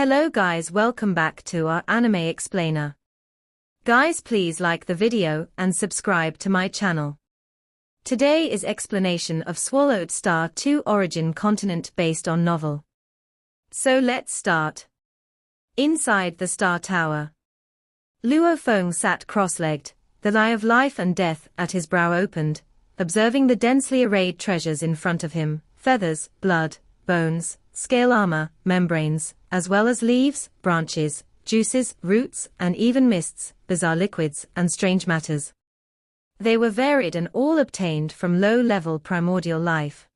Hello guys, welcome back to our anime explainer. Guys, please like the video and subscribe to my channel. Today is explanation of Swallowed Star 2 Origin Continent based on novel. So let's start. Inside the Star Tower. Luo Feng sat cross-legged, the eye of life and death at his brow opened, observing the densely arrayed treasures in front of him, feathers, blood, bones, scale armor, membranes, as well as leaves, branches, juices, roots, and even mists, bizarre liquids, and strange matters. They were varied and all obtained from low-level primordial life.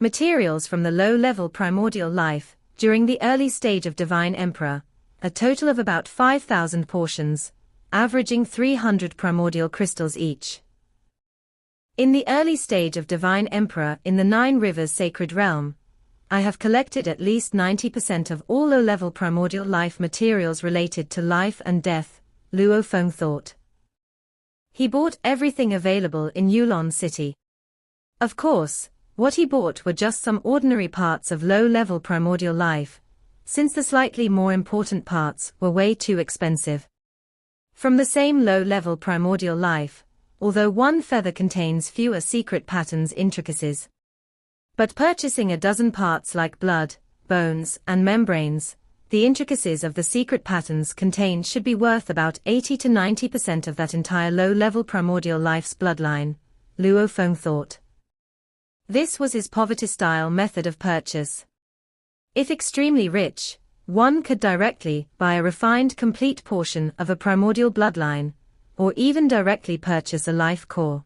Materials from the low-level primordial life, during the early stage of Divine Emperor, a total of about 5,000 portions, averaging 300 primordial crystals each. In the early stage of Divine Emperor in the Nine Rivers Sacred Realm, I have collected at least 90% of all low-level primordial life materials related to life and death, Luo Feng thought. He bought everything available in Yulon City. Of course, what he bought were just some ordinary parts of low-level primordial life, since the slightly more important parts were way too expensive. From the same low-level primordial life, although one feather contains fewer secret patterns intricacies. But purchasing a dozen parts like blood, bones, and membranes, the intricacies of the secret patterns contained should be worth about 80 to 90% of that entire low-level primordial life's bloodline, Luo Feng thought. This was his poverty-style method of purchase. If extremely rich, one could directly buy a refined complete portion of a primordial bloodline, or even directly purchase a life core.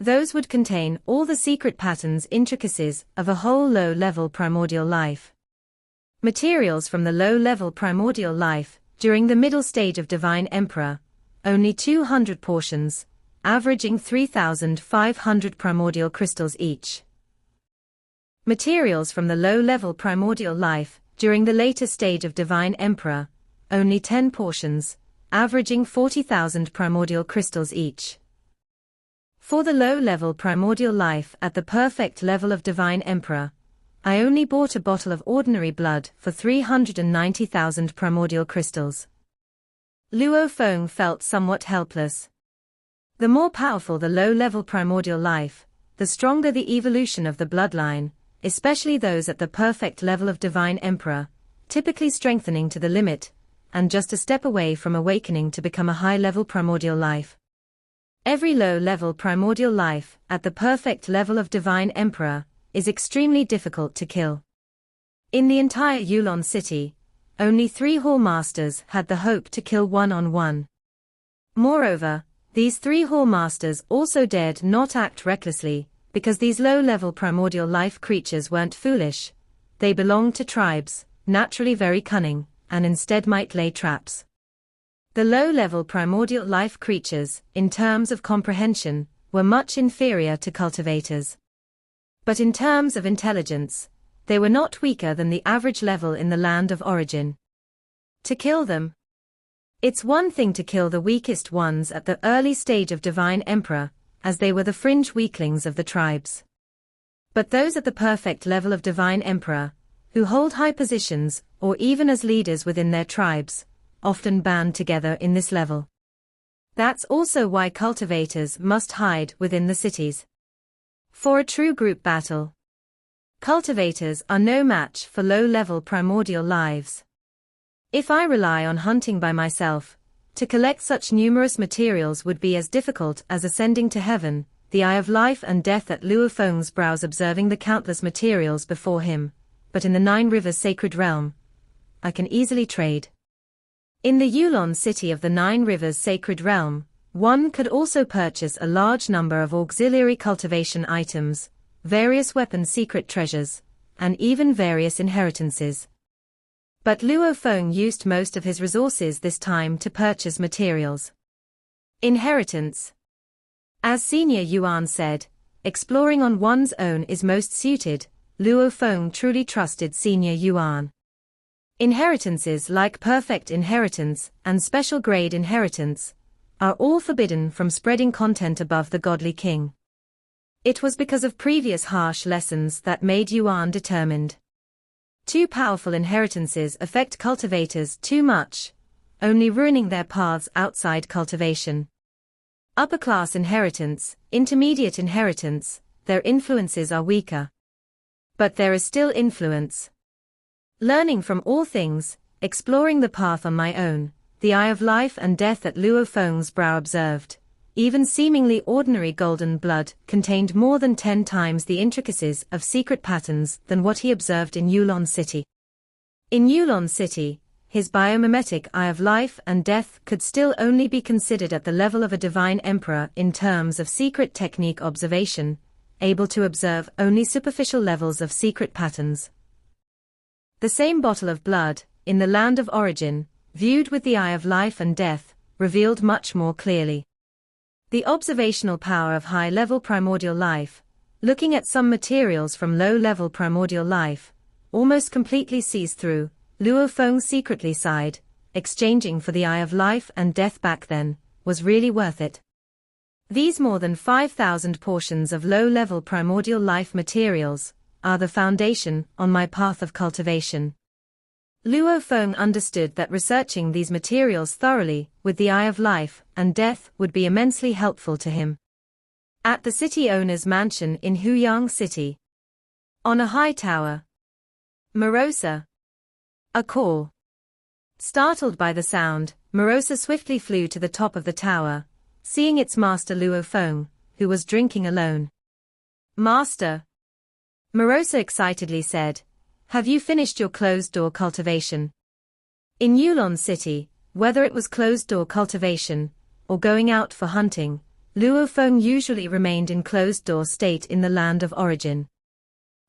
Those would contain all the secret patterns intricacies of a whole low-level primordial life. Materials from the low-level primordial life, during the middle stage of Divine Emperor, only 200 portions, averaging 3,500 primordial crystals each. Materials from the low-level primordial life, during the later stage of Divine Emperor, only 10 portions, averaging 40,000 primordial crystals each. For the low-level primordial life at the perfect level of Divine Emperor, I only bought a bottle of ordinary blood for 390,000 primordial crystals. Luo Feng felt somewhat helpless. The more powerful the low-level primordial life, the stronger the evolution of the bloodline, especially those at the perfect level of Divine Emperor, typically strengthening to the limit, and just a step away from awakening to become a high-level primordial life. Every low-level primordial life, at the perfect level of Divine Emperor, is extremely difficult to kill. In the entire Yulon City, only 3 Hall Masters had the hope to kill one-on-one. Moreover, these 3 Hall Masters also dared not act recklessly, because these low-level primordial life creatures weren't foolish. They belonged to tribes, naturally very cunning, and instead might lay traps. The low-level primordial life creatures, in terms of comprehension, were much inferior to cultivators. But in terms of intelligence, they were not weaker than the average level in the land of origin. To kill them. It's one thing to kill the weakest ones at the early stage of Divine Emperor, as they were the fringe weaklings of the tribes. But those at the perfect level of Divine Emperor, who hold high positions, or even as leaders within their tribes, often band together in this level. That's also why cultivators must hide within the cities. For a true group battle, cultivators are no match for low-level primordial lives. If I rely on hunting by myself, to collect such numerous materials would be as difficult as ascending to heaven, the eye of life and death at Luo Feng's brows observing the countless materials before him, but in the Nine Rivers Sacred Realm, I can easily trade. In the Yulon City of the Nine Rivers Sacred Realm, one could also purchase a large number of auxiliary cultivation items, various weapon secret treasures, and even various inheritances. But Luo Feng used most of his resources this time to purchase materials. Inheritance. As Senior Yuan said, exploring on one's own is most suited. Luo Feng truly trusted Senior Yuan. Inheritances like perfect inheritance and special grade inheritance are all forbidden from spreading content above the godly king. It was because of previous harsh lessons that made Yuan determined. Too powerful inheritances affect cultivators too much, only ruining their paths outside cultivation. Upper-class inheritance, intermediate inheritance, their influences are weaker. But there is still influence. Learning from all things, exploring the path on my own, the eye of life and death at Luo Feng's brow observed. Even seemingly ordinary golden blood contained more than 10 times the intricacies of secret patterns than what he observed in Yulon City. In Yulon City, his biomimetic eye of life and death could still only be considered at the level of a divine emperor in terms of secret technique observation, able to observe only superficial levels of secret patterns. The same bottle of blood, in the land of origin, viewed with the eye of life and death, revealed much more clearly the observational power of high-level primordial life. Looking at some materials from low-level primordial life, almost completely sees through. Luo Feng secretly sighed. Exchanging for the eye of life and death back then was really worth it. These more than 5,000 portions of low-level primordial life materials are the foundation on my path of cultivation. Luo Feng understood that researching these materials thoroughly with the eye of life and death would be immensely helpful to him. At the city owner's mansion in Huyang City, on a high tower, Morosa. A call. Startled by the sound, Morosa swiftly flew to the top of the tower, seeing its master Luo Feng, who was drinking alone. "Master," Morosa excitedly said, "have you finished your closed-door cultivation?" In Yulon City, whether it was closed-door cultivation or going out for hunting, Luo Feng usually remained in closed-door state in the land of origin.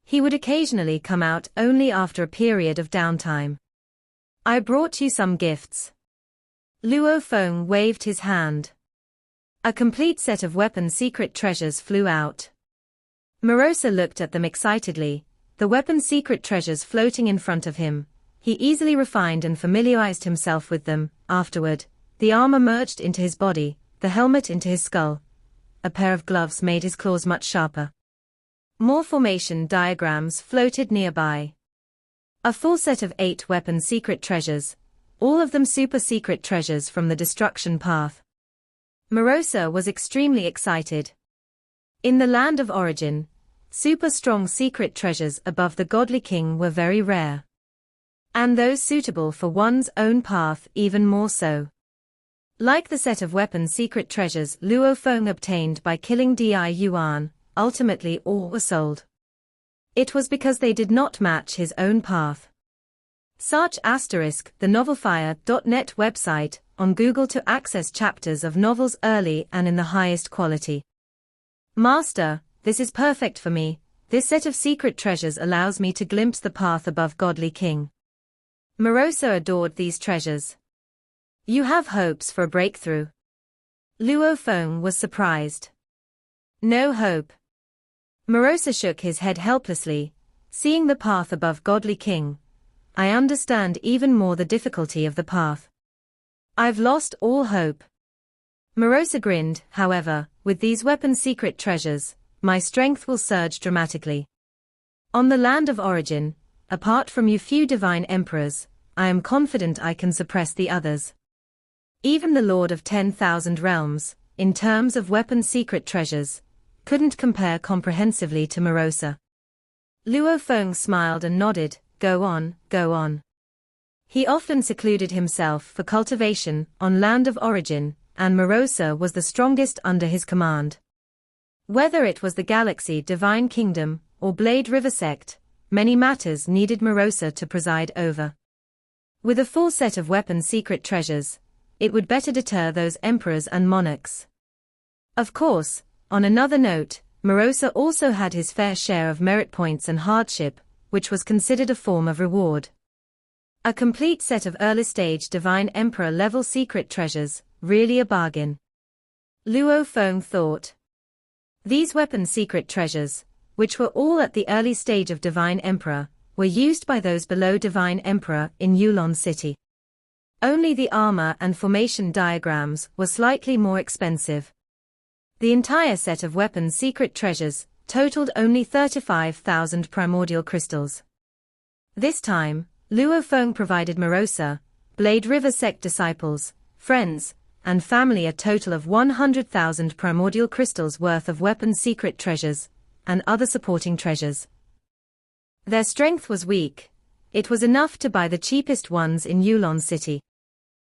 He would occasionally come out only after a period of downtime. "I brought you some gifts." Luo Feng waved his hand. A complete set of weapon secret treasures flew out. Morosa looked at them excitedly, the weapon secret treasures floating in front of him. He easily refined and familiarized himself with them. Afterward, the armor merged into his body, the helmet into his skull. A pair of gloves made his claws much sharper. More formation diagrams floated nearby. A full set of 8 weapon secret treasures, all of them super secret treasures from the destruction path. Morosa was extremely excited. In the land of origin, super strong secret treasures above the godly king were very rare. And those suitable for one's own path even more so. Like the set of weapon secret treasures Luo Feng obtained by killing Di Yuan, ultimately all were sold. It was because they did not match his own path. Search *, the novelfire.net website, on Google to access chapters of novels early and in the highest quality. "Master, this is perfect for me. This set of secret treasures allows me to glimpse the path above godly king." Morosa adored these treasures. "You have hopes for a breakthrough?" Luo Feng was surprised. "No hope." Morosa shook his head helplessly, seeing the path above godly king. "I understand even more the difficulty of the path. I've lost all hope." Morosa grinned. "However, with these weapon secret treasures, my strength will surge dramatically. On the land of origin, apart from you few divine emperors, I am confident I can suppress the others. Even the Lord of 10,000 realms, in terms of weapon secret treasures, couldn't compare comprehensively to Morosa." Luo Feng smiled and nodded. Go on, go on." He often secluded himself for cultivation on land of origin, and Morosa was the strongest under his command. Whether it was the Galaxy Divine Kingdom or Blade River Sect, many matters needed Morosa to preside over. With a full set of weapon secret treasures, it would better deter those emperors and monarchs. Of course, on another note, Morosa also had his fair share of merit points and hardship, which was considered a form of reward. A complete set of early-stage Divine Emperor-level secret treasures, really a bargain. Luo Feng thought. These weapon secret treasures, which were all at the early stage of Divine Emperor, were used by those below Divine Emperor in Yulon City. Only the armor and formation diagrams were slightly more expensive. The entire set of weapon secret treasures totaled only 35,000 primordial crystals. This time, Luo Feng provided Morosa, Blade River sect disciples, friends, and family a total of 100,000 primordial crystals worth of weapons secret treasures, and other supporting treasures. Their strength was weak. It was enough to buy the cheapest ones in Yulon City.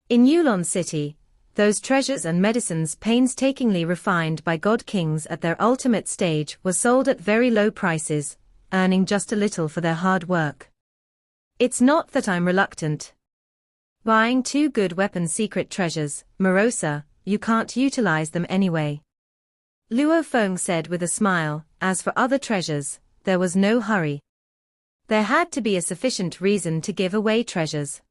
In Yulon City, those treasures and medicines painstakingly refined by God Kings at their ultimate stage were sold at very low prices, earning just a little for their hard work. It's not that I'm reluctant. Buying 2 good weapon secret treasures, Morosa, you can't utilize them anyway. Luo Feng said with a smile. As for other treasures, there was no hurry. There had to be a sufficient reason to give away treasures.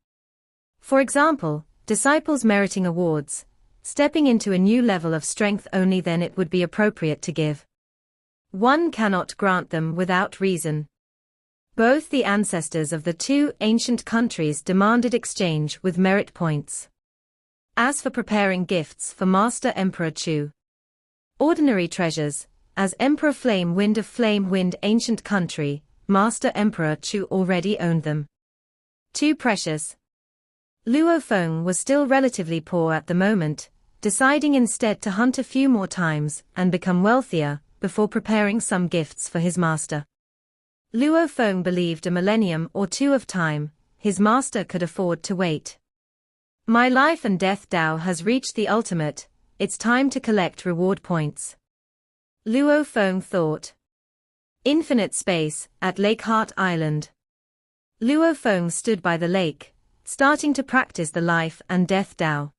For example, disciples meriting awards, stepping into a new level of strength, only then it would be appropriate to give. One cannot grant them without reason. Both the ancestors of the 2 ancient countries demanded exchange with merit points. As for preparing gifts for Master Emperor Chu, ordinary treasures, as Emperor Flame Wind of Flame Wind ancient country, Master Emperor Chu already owned them. Too precious. Luo Feng was still relatively poor at the moment, deciding instead to hunt a few more times and become wealthier before preparing some gifts for his master. Luo Feng believed a millennium or 2 of time, his master could afford to wait. My life and death Dao has reached the ultimate, it's time to collect reward points. Luo Feng thought. Infinite space, at Lake Heart Island. Luo Feng stood by the lake, starting to practice the life and death Dao.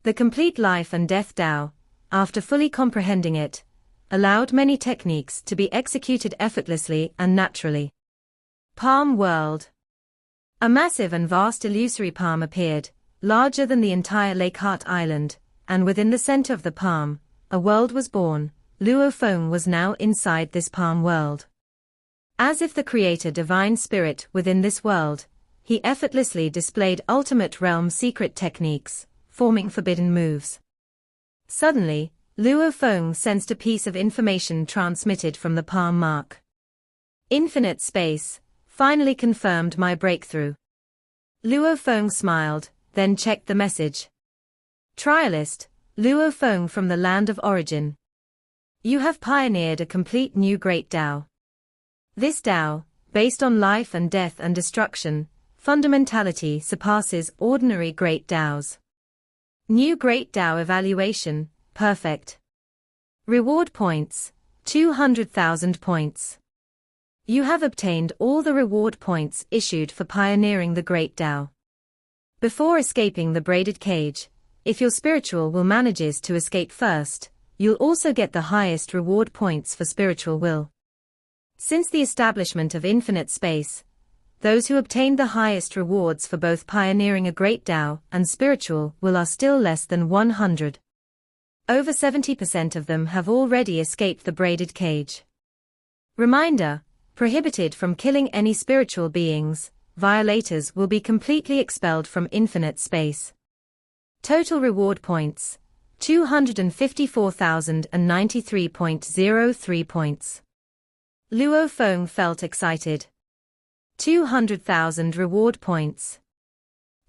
The complete life and death Dao, after fully comprehending it, allowed many techniques to be executed effortlessly and naturally. Palm World. A massive and vast illusory palm appeared, larger than the entire Lake Heart Island, and within the center of the palm, a world was born. Luo Feng was now inside this palm world. As if the creator divine spirit within this world, he effortlessly displayed ultimate realm secret techniques, forming forbidden moves. Suddenly, Luo Feng sensed a piece of information transmitted from the palm mark. Infinite space, finally confirmed my breakthrough. Luo Feng smiled, then checked the message. Trialist, Luo Feng from the land of origin. You have pioneered a complete new great Dao. This Dao, based on life and death and destruction, fundamentality surpasses ordinary great Daos. New great Dao evaluation, perfect. Reward points, 200,000 points. You have obtained all the reward points issued for pioneering the great Dao. Before escaping the braided cage, if your spiritual will manages to escape first, you'll also get the highest reward points for spiritual will. Since the establishment of infinite space, those who obtained the highest rewards for both pioneering a great Dao and spiritual will are still less than 100. Over 70% of them have already escaped the braided cage. Reminder, prohibited from killing any spiritual beings, violators will be completely expelled from infinite space. Total reward points, 254,093.03 points. Luo Feng felt excited. 200,000 reward points.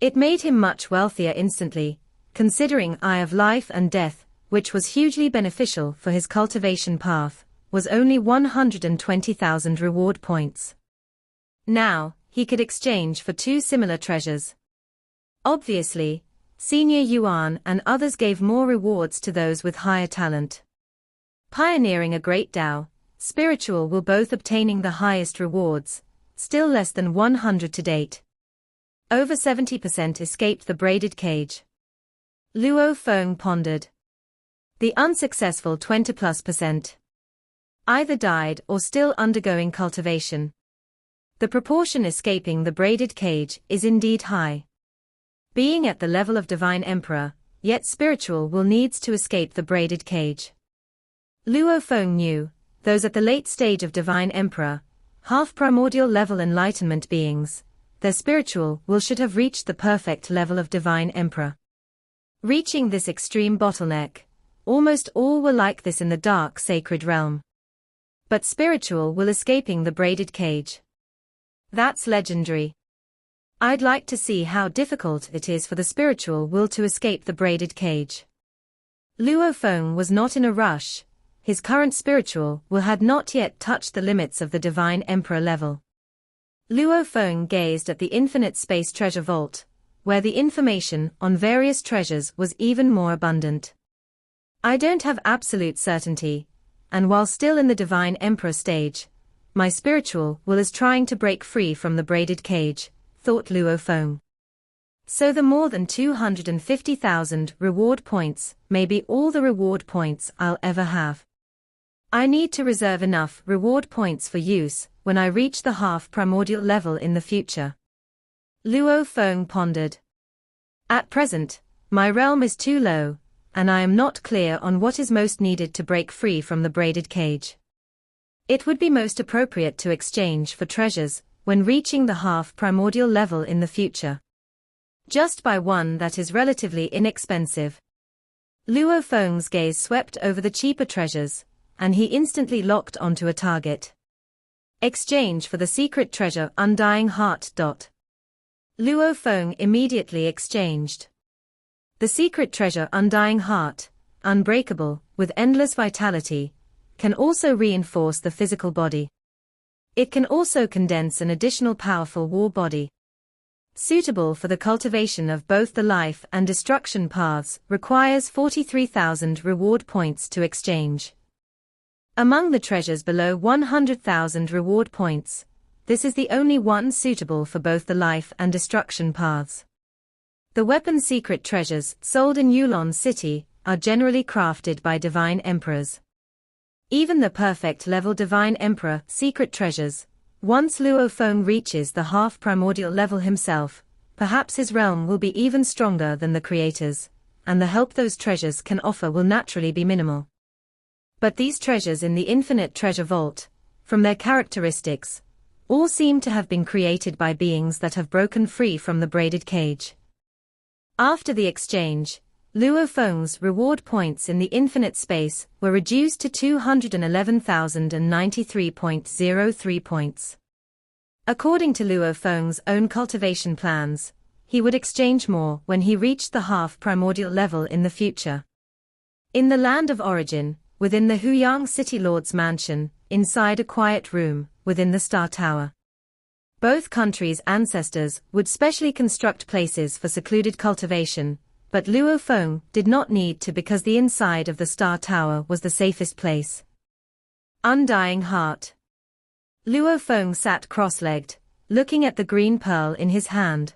It made him much wealthier instantly, considering Eye of Life and Death, which was hugely beneficial for his cultivation path, was only 120,000 reward points. Now, he could exchange for 2 similar treasures. Obviously, Senior Yuan and others gave more rewards to those with higher talent. Pioneering a great Dao, spiritual will both obtaining the highest rewards, still less than 100 to date. Over 70% escaped the braided cage. Luo Feng pondered. The unsuccessful 20+% either died or still undergoing cultivation. The proportion escaping the braided cage is indeed high. Being at the level of Divine Emperor, yet spiritual will needs to escape the braided cage. Luo Feng knew, those at the late stage of Divine Emperor, half primordial level enlightenment beings, their spiritual will should have reached the perfect level of Divine Emperor. Reaching this extreme bottleneck, almost all were like this in the dark sacred realm. But spiritual will escaping the braided cage. That's legendary. I'd like to see how difficult it is for the spiritual will to escape the braided cage. Luo Feng was not in a rush. His current spiritual will had not yet touched the limits of the Divine Emperor level. Luo Feng gazed at the infinite space treasure vault, where the information on various treasures was even more abundant. I don't have absolute certainty, and while still in the Divine Emperor stage, my spiritual will is trying to break free from the braided cage, thought Luo Feng. So the more than 250,000 reward points may be all the reward points I'll ever have. I need to reserve enough reward points for use when I reach the half-primordial level in the future. Luo Feng pondered. At present, my realm is too low, and I am not clear on what is most needed to break free from the braided cage. It would be most appropriate to exchange for treasures when reaching the half-primordial level in the future. Just buy one that is relatively inexpensive. Luo Feng's gaze swept over the cheaper treasures, and he instantly locked onto a target. Exchange for the secret treasure Undying Heart. Luo Feng immediately exchanged. The secret treasure Undying Heart, unbreakable, with endless vitality, can also reinforce the physical body. It can also condense an additional powerful war body. Suitable for the cultivation of both the life and destruction paths, requires 43,000 reward points to exchange. Among the treasures below 100,000 reward points, this is the only one suitable for both the life and destruction paths. The weapon secret treasures sold in Yulon City are generally crafted by divine emperors. Even the perfect level divine emperor secret treasures, once Luo Feng reaches the half-primordial level himself, perhaps his realm will be even stronger than the creators, and the help those treasures can offer will naturally be minimal. But these treasures in the infinite treasure vault, from their characteristics, all seem to have been created by beings that have broken free from the braided cage. After the exchange, Luo Feng's reward points in the infinite space were reduced to 211,093.03 points. According to Luo Feng's own cultivation plans, he would exchange more when he reached the half-primordial level in the future. In the land of origin, within the Huyang City Lord's mansion, inside a quiet room, within the Star Tower. Both countries' ancestors would specially construct places for secluded cultivation, but Luo Feng did not need to because the inside of the Star Tower was the safest place. Undying Heart. Luo Feng sat cross-legged, looking at the green pearl in his hand.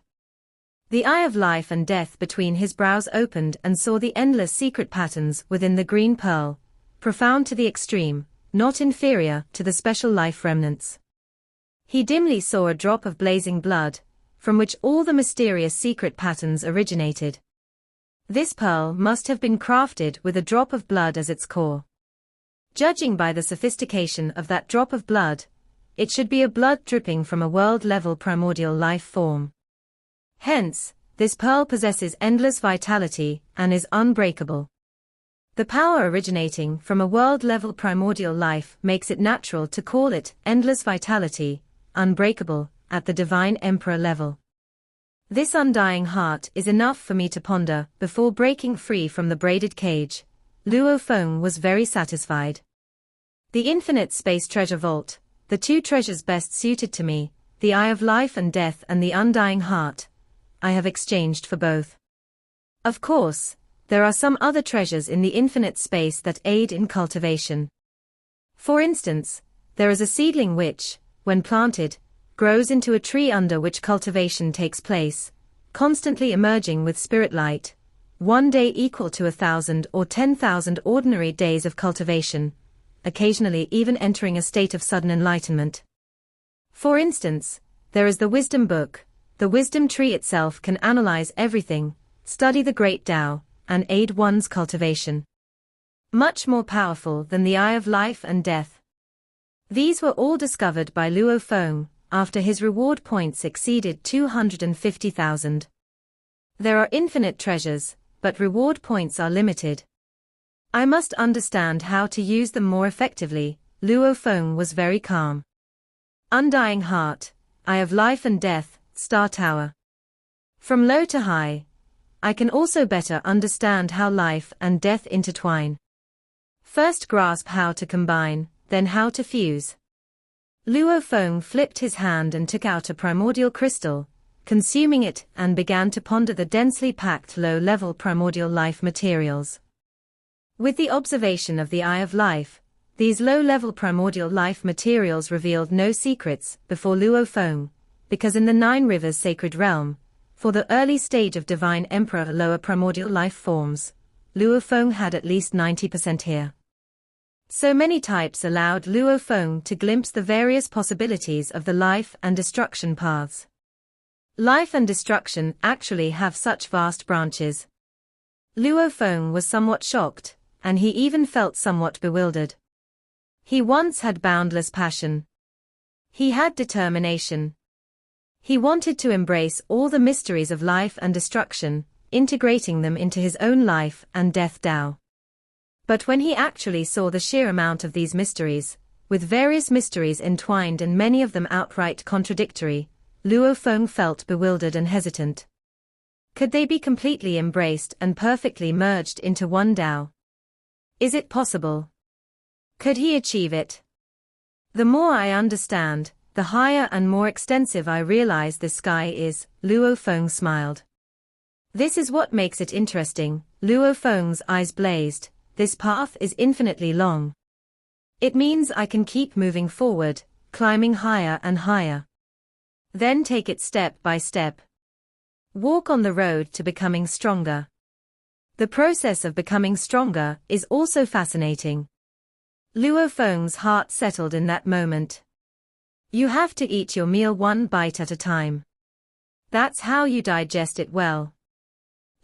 The eye of life and death between his brows opened and saw the endless secret patterns within the green pearl, profound to the extreme, not inferior to the special life remnants. He dimly saw a drop of blazing blood, from which all the mysterious secret patterns originated. This pearl must have been crafted with a drop of blood as its core. Judging by the sophistication of that drop of blood, it should be a blood dripping from a world-level primordial life form. Hence, this pearl possesses endless vitality and is unbreakable. The power originating from a world-level primordial life makes it natural to call it endless vitality, unbreakable, at the Divine Emperor level. This undying heart is enough for me to ponder before breaking free from the braided cage. Luo Feng was very satisfied. The infinite space treasure vault, the two treasures best suited to me, the eye of life and death and the undying heart, I have exchanged for both. Of course, there are some other treasures in the infinite space that aid in cultivation. For instance, there is a seedling which, when planted, grows into a tree under which cultivation takes place, constantly emerging with spirit light, one day equal to 1,000 or 10,000 ordinary days of cultivation, occasionally even entering a state of sudden enlightenment. For instance, there is the wisdom book. The wisdom tree itself can analyze everything, study the great Tao, and aid one's cultivation. Much more powerful than the eye of life and death. These were all discovered by Luo Feng, after his reward points exceeded 250,000. There are infinite treasures, but reward points are limited. I must understand how to use them more effectively. Luo Feng was very calm. Undying Heart, Eye of Life and Death, Star Tower. From low to high, I can also better understand how life and death intertwine. First grasp how to combine, then how to fuse. Luo Feng flipped his hand and took out a primordial crystal, consuming it, and began to ponder the densely packed low-level primordial life materials. With the observation of the Eye of Life, these low-level primordial life materials revealed no secrets before Luo Feng, because in the Nine Rivers sacred realm, for the early stage of Divine Emperor lower primordial life forms, Luo Feng had at least 90% here. So many types allowed Luo Feng to glimpse the various possibilities of the life and destruction paths. Life and destruction actually have such vast branches. Luo Feng was somewhat shocked, and he even felt somewhat bewildered. He once had boundless passion. He had determination. He wanted to embrace all the mysteries of life and destruction, integrating them into his own life and death Tao. But when he actually saw the sheer amount of these mysteries, with various mysteries entwined and many of them outright contradictory, Luo Feng felt bewildered and hesitant. Could they be completely embraced and perfectly merged into one Tao? Is it possible? Could he achieve it? The more I understand, the higher and more extensive I realize the sky is, Luo Feng smiled. This is what makes it interesting, Luo Feng's eyes blazed. This path is infinitely long. It means I can keep moving forward, climbing higher and higher. Then take it step by step. Walk on the road to becoming stronger. The process of becoming stronger is also fascinating. Luo Feng's heart settled in that moment. You have to eat your meal one bite at a time. That's how you digest it well.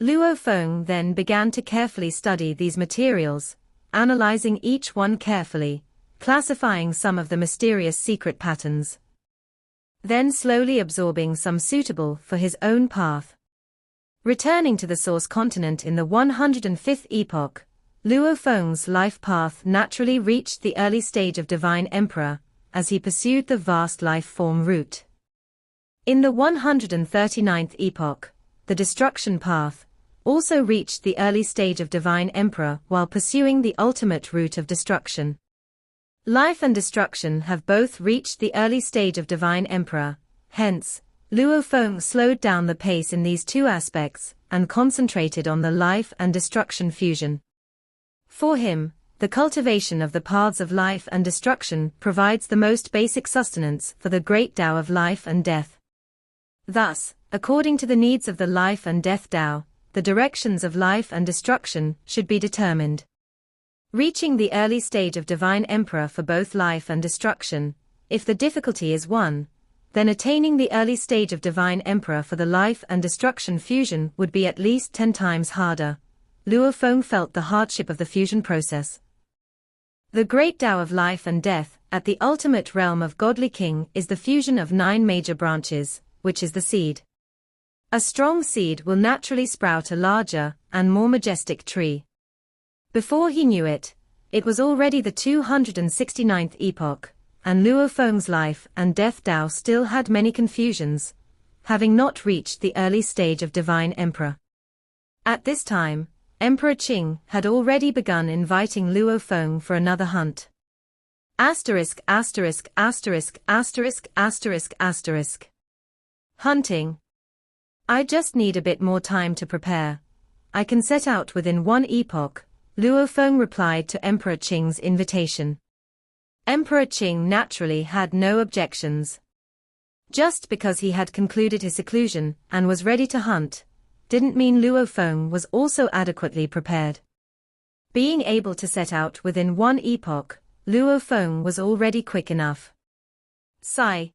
Luo Feng then began to carefully study these materials, analyzing each one carefully, classifying some of the mysterious secret patterns. Then slowly absorbing some suitable for his own path. Returning to the source continent in the 105th epoch, Luo Feng's life path naturally reached the early stage of Divine Emperor, as he pursued the vast life form route. In the 139th epoch, the destruction path also reached the early stage of Divine Emperor while pursuing the ultimate route of destruction. Life and destruction have both reached the early stage of Divine Emperor, hence, Luo Feng slowed down the pace in these two aspects and concentrated on the life and destruction fusion. For him, the cultivation of the paths of life and destruction provides the most basic sustenance for the great Tao of life and death. Thus, according to the needs of the life and death Tao, the directions of life and destruction should be determined. Reaching the early stage of Divine Emperor for both life and destruction, if the difficulty is 1, then attaining the early stage of Divine Emperor for the life and destruction fusion would be at least 10 times harder. Luo Feng felt the hardship of the fusion process. The great Tao of life and death, at the ultimate realm of Godly King, is the fusion of 9 major branches, which is the seed. A strong seed will naturally sprout a larger and more majestic tree. Before he knew it, it was already the 269th epoch, and Luo Feng's life and death Tao still had many confusions, having not reached the early stage of Divine Emperor. At this time, Emperor Qing had already begun inviting Luo Feng for another hunt. Hunting. I just need a bit more time to prepare. I can set out within 1 epoch, Luo Feng replied to Emperor Qing's invitation. Emperor Qing naturally had no objections. Just because he had concluded his seclusion and was ready to hunt, didn't mean Luo Feng was also adequately prepared. Being able to set out within 1 epoch, Luo Feng was already quick enough. Sigh.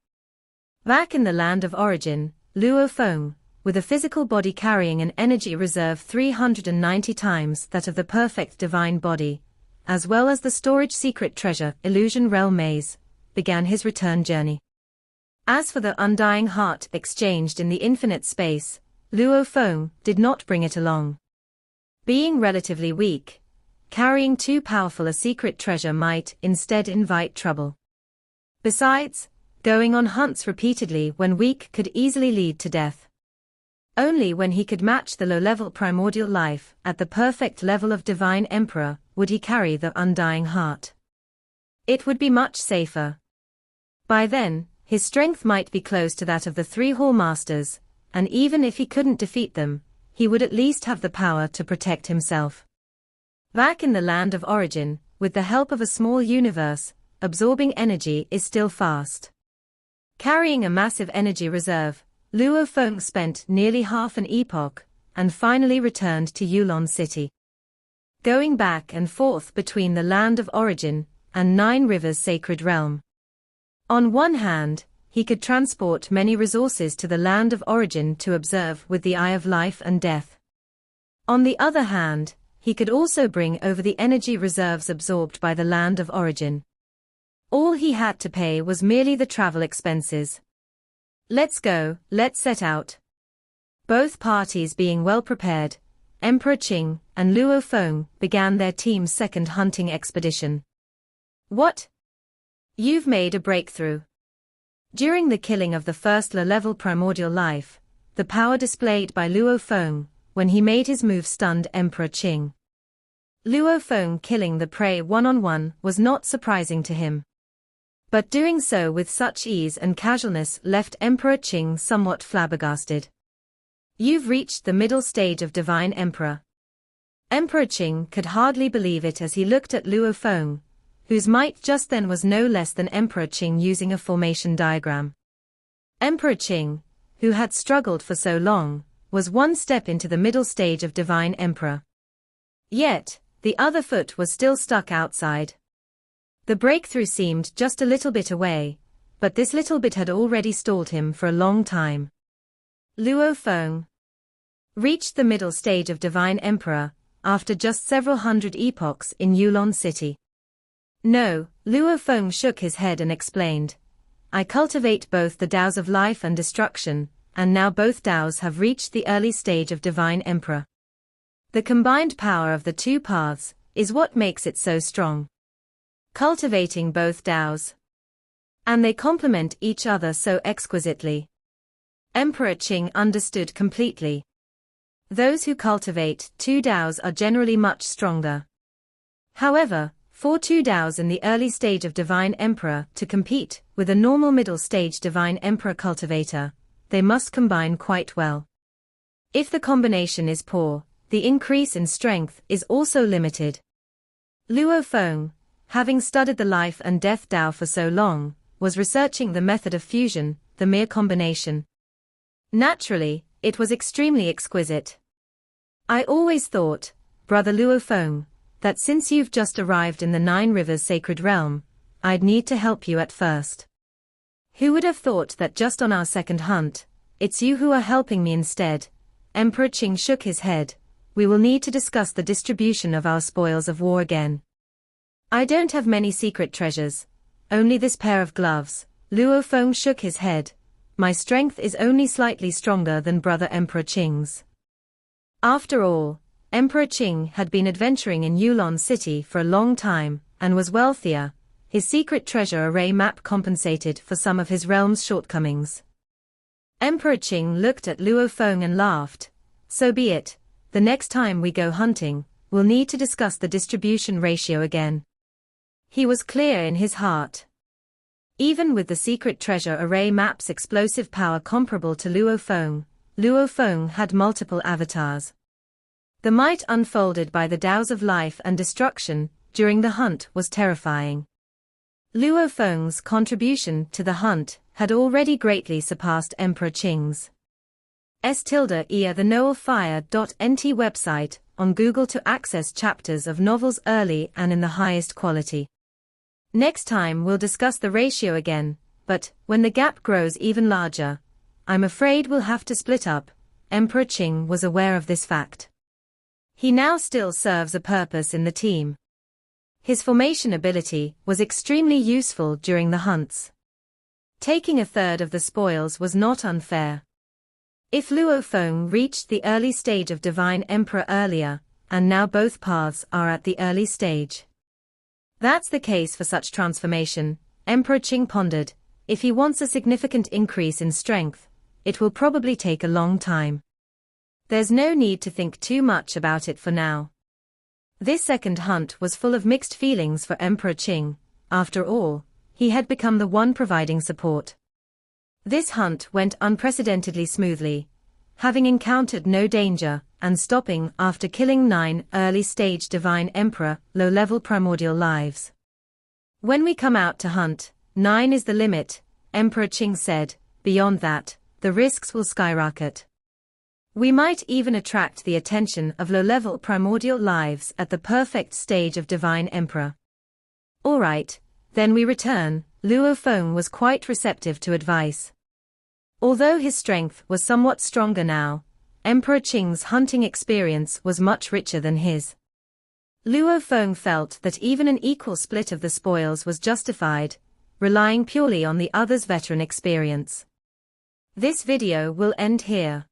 Back in the land of origin, Luo Feng, with a physical body carrying an energy reserve 390 times that of the perfect divine body, as well as the storage secret treasure illusion realm maze, began his return journey. As for the undying heart exchanged in the infinite space, Luo Feng did not bring it along. Being relatively weak, carrying too powerful a secret treasure might instead invite trouble. Besides, going on hunts repeatedly when weak could easily lead to death. Only when he could match the low-level primordial life at the perfect level of divine emperor would he carry the undying heart. It would be much safer. By then, his strength might be close to that of the three hall masters, and even if he couldn't defeat them, he would at least have the power to protect himself. Back in the land of origin, with the help of a small universe, absorbing energy is still fast. Carrying a massive energy reserve, Luo Feng spent nearly half an epoch, and finally returned to Yulon City. Going back and forth between the land of origin and Nine Rivers Sacred Realm. On one hand, he could transport many resources to the land of origin to observe with the Eye of Life and Death. On the other hand, he could also bring over the energy reserves absorbed by the land of origin. All he had to pay was merely the travel expenses. Let's go, let's set out. Both parties being well prepared, Emperor Qing and Luo Feng began their team's second hunting expedition. What? You've made a breakthrough. During the killing of the first low-level primordial life, the power displayed by Luo Feng when he made his move stunned Emperor Qing. Luo Feng killing the prey one-on-one was not surprising to him. But doing so with such ease and casualness left Emperor Qing somewhat flabbergasted. You've reached the middle stage of Divine Emperor. Emperor Qing could hardly believe it as he looked at Luo Feng, whose might just then was no less than Emperor Qing using a formation diagram. Emperor Qing, who had struggled for so long, was one step into the middle stage of Divine Emperor. Yet, the other foot was still stuck outside. The breakthrough seemed just a little bit away, but this little bit had already stalled him for a long time. Luo Feng reached the middle stage of Divine Emperor after just several hundred epochs in Yulon City. No, Luo Feng shook his head and explained. I cultivate both the Taos of life and destruction, and now both Taos have reached the early stage of Divine Emperor. The combined power of the two paths is what makes it so strong. Cultivating both Taos. And they complement each other so exquisitely. Emperor Qing understood completely. Those who cultivate two Taos are generally much stronger. However, for two Taos in the early stage of Divine Emperor to compete with a normal middle stage Divine Emperor cultivator, they must combine quite well. If the combination is poor, the increase in strength is also limited. Luo Feng, having studied the life and death Tao for so long, was researching the method of fusion, the mere combination. Naturally, it was extremely exquisite. I always thought, Brother Luo Feng, that since you've just arrived in the Nine Rivers Sacred Realm, I'd need to help you at first. Who would have thought that just on our second hunt, it's you who are helping me instead? Emperor Qing shook his head. We will need to discuss the distribution of our spoils of war again. I don't have many secret treasures, only this pair of gloves. Luo Feng shook his head. My strength is only slightly stronger than Brother Emperor Qing's. After all, Emperor Qing had been adventuring in Yulon City for a long time, and was wealthier. His secret treasure array map compensated for some of his realm's shortcomings. Emperor Qing looked at Luo Feng and laughed. So be it, the next time we go hunting, we'll need to discuss the distribution ratio again. He was clear in his heart. Even with the secret treasure array map's explosive power comparable to Luo Feng had multiple avatars. The might unfolded by the Taos of life and destruction during the hunt was terrifying. Luo Feng's contribution to the hunt had already greatly surpassed Emperor Qing's. The noelfire.nt website on Google to access chapters of novels early and in the highest quality. Next time we'll discuss the ratio again, but when the gap grows even larger, I'm afraid we'll have to split up. Emperor Qing was aware of this fact. He now still serves a purpose in the team. His formation ability was extremely useful during the hunts. Taking a third of the spoils was not unfair. If Luo Feng reached the early stage of Divine Emperor earlier, and now both paths are at the early stage. That's the case for such transformation, Emperor Qing pondered. If he wants a significant increase in strength, it will probably take a long time. There's no need to think too much about it for now. This second hunt was full of mixed feelings for Emperor Qing. After all, he had become the one providing support. This hunt went unprecedentedly smoothly, having encountered no danger, and stopping after killing 9 early-stage Divine Emperor, low-level primordial lives. When we come out to hunt, 9 is the limit, Emperor Qing said. Beyond that, the risks will skyrocket. We might even attract the attention of low-level primordial lives at the perfect stage of Divine Emperor. All right, then we return. Luo Feng was quite receptive to advice. Although his strength was somewhat stronger now, Emperor Qing's hunting experience was much richer than his. Luo Feng felt that even an equal split of the spoils was justified, relying purely on the other's veteran experience. This video will end here.